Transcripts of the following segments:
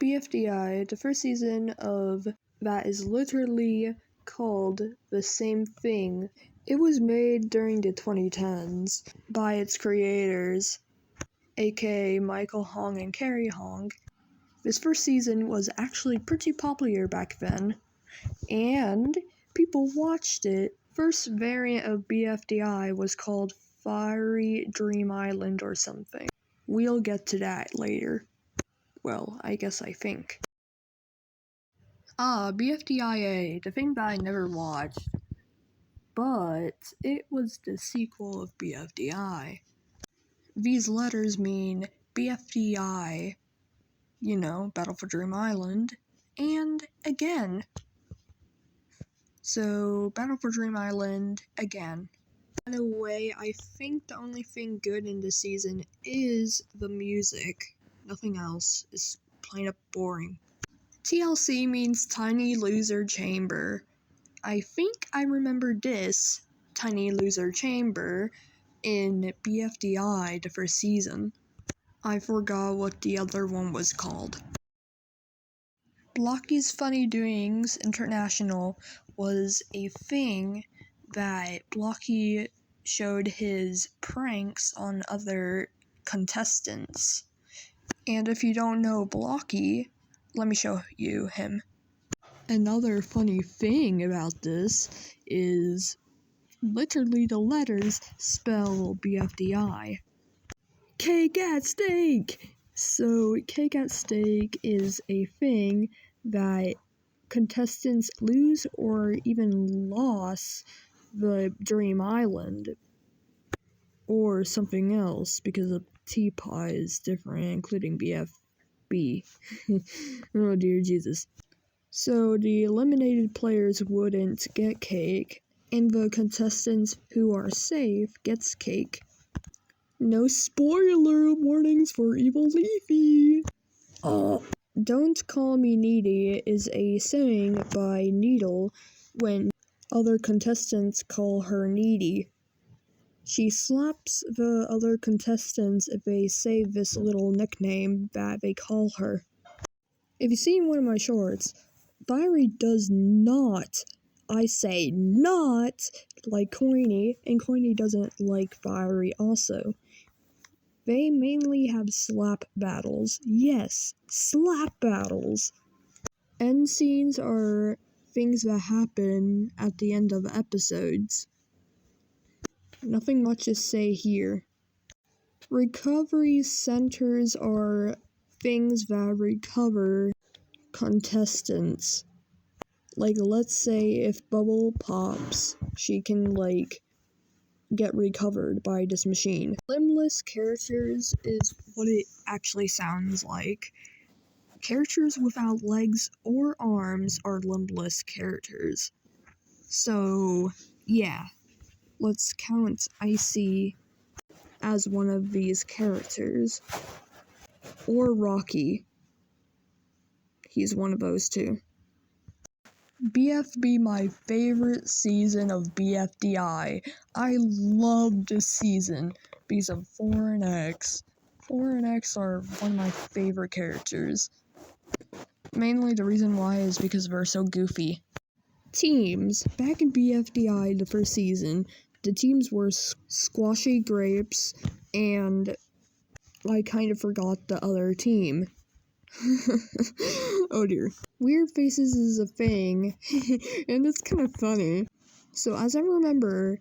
Bfdi, the first season of that is literally called the same thing. It was made during the 2010s by its creators, aka Michael Hong and Carrie Hong. This first season was actually pretty popular back then, and people watched it. First variant of Bfdi was called Fiery Dream Island or something. We'll get to that later. Well, I guess I think. Bfdia, the thing that I never watched, but it was the sequel of Bfdi. These letters mean Bfdi, Battle for Dream Island, and again. So, Battle for Dream Island, again. By the way, I think the only thing good in this season is the music. Nothing else. It's plain up boring. TLC means Tiny Loser Chamber. I think I remember this Tiny Loser Chamber in Bfdi, the first season. I forgot what the other one was called. Blocky's Funny Doings International was a thing that Blocky showed his pranks on other contestants. And if you don't know Blocky, let me show you him. Another funny thing about this is literally the letters spell Bfdi. Cake at stake! So, cake at stake is a thing that contestants lose or even lost the Dream Island or something else because the teapot is different, including BFB. Oh dear Jesus. So the eliminated players wouldn't get cake, and the contestants who are safe gets cake. No spoiler warnings for Evil Leafy! Don't Call Me Needy is a saying by Needle when other contestants call her needy. She slaps the other contestants if they say this little nickname that they call her. If you've seen one of my shorts, Fiery does not, I say not, like Coiny, and Coiny doesn't like Fiery also. They mainly have slap battles. Yes, slap battles. End scenes are things that happen at the end of episodes. Nothing much to say here. Recovery centers are things that recover contestants. Like, let's say if Bubble pops, she can, get recovered by this machine. Limbless characters is what it actually sounds like. Characters without legs or arms are limbless characters. So, yeah. Let's count Icy as one of these characters. Or Rocky. He's one of those too. BFB, my favorite season of Bfdi. I love this season because of 4 and X. 4 and X are one of my favorite characters. Mainly the reason why is because they're so goofy. Teams. Back in Bfdi the first season, the teams were Squashy Grapes and I kind of forgot the other team. Oh dear. Weird Faces is a thing, and it's kind of funny. So as I remember,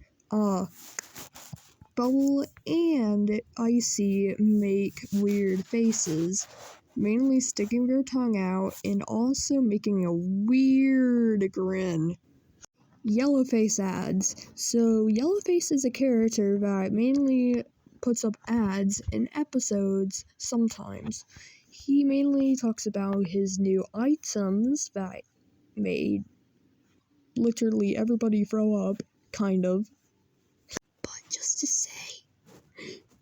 Bubble and Icy make weird faces, mainly sticking their tongue out and also making a weird grin. Yellowface ads. So Yellowface is a character that mainly puts up ads in episodes sometimes. He mainly talks about his new items that made literally everybody throw up, kind of. But just to say,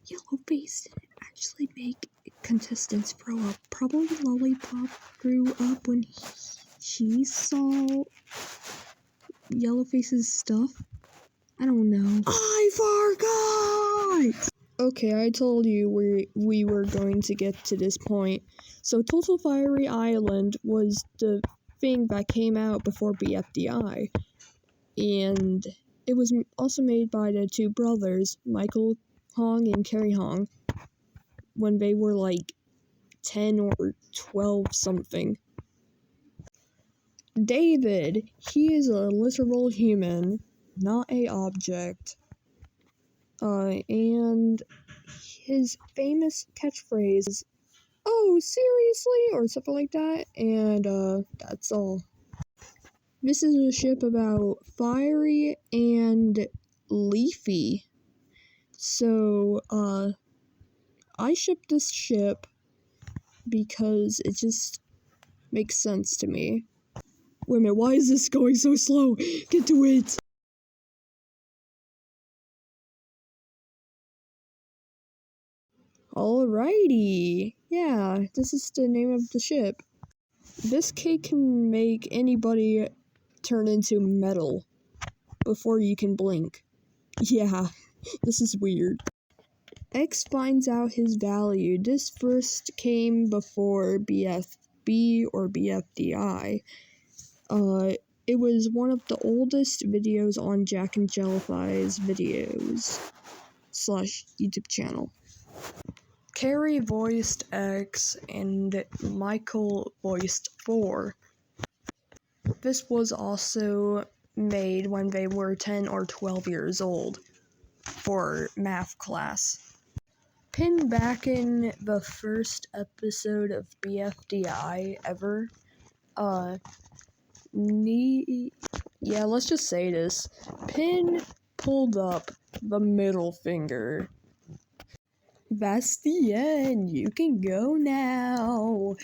Yellowface didn't actually make contestants throw up. Probably Lollipop threw up when she saw Yellowface's stuff. I don't know. I forgot! Okay, I told you we were going to get to this point. So Total Fiery Island was the thing that came out before BFDI, and it was also made by the two brothers, Michael Hong and Kerry Hong, when they were like 10 or 12 something. David, he is a literal human, not a object. And his famous catchphrase is, "Oh, seriously?" or something like that, and that's all. This is a ship about Fiery and Leafy. So, I shipped this ship because it just makes sense to me. Wait a minute, why is this going so slow? Get to it! Alrighty. Yeah, this is the name of the ship. This cake can make anybody turn into metal before you can blink. Yeah, this is weird. X finds out his value. This first came before BFB or BFDI. It was one of the oldest videos on Jack and Jellify's videos / YouTube channel. Carrie voiced X and Michael voiced 4. This was also made when they were 10 or 12 years old for math class. Pin back in the first episode of BFDI ever, yeah, let's just say this. Pin pulled up the middle finger. That's the end. You can go now.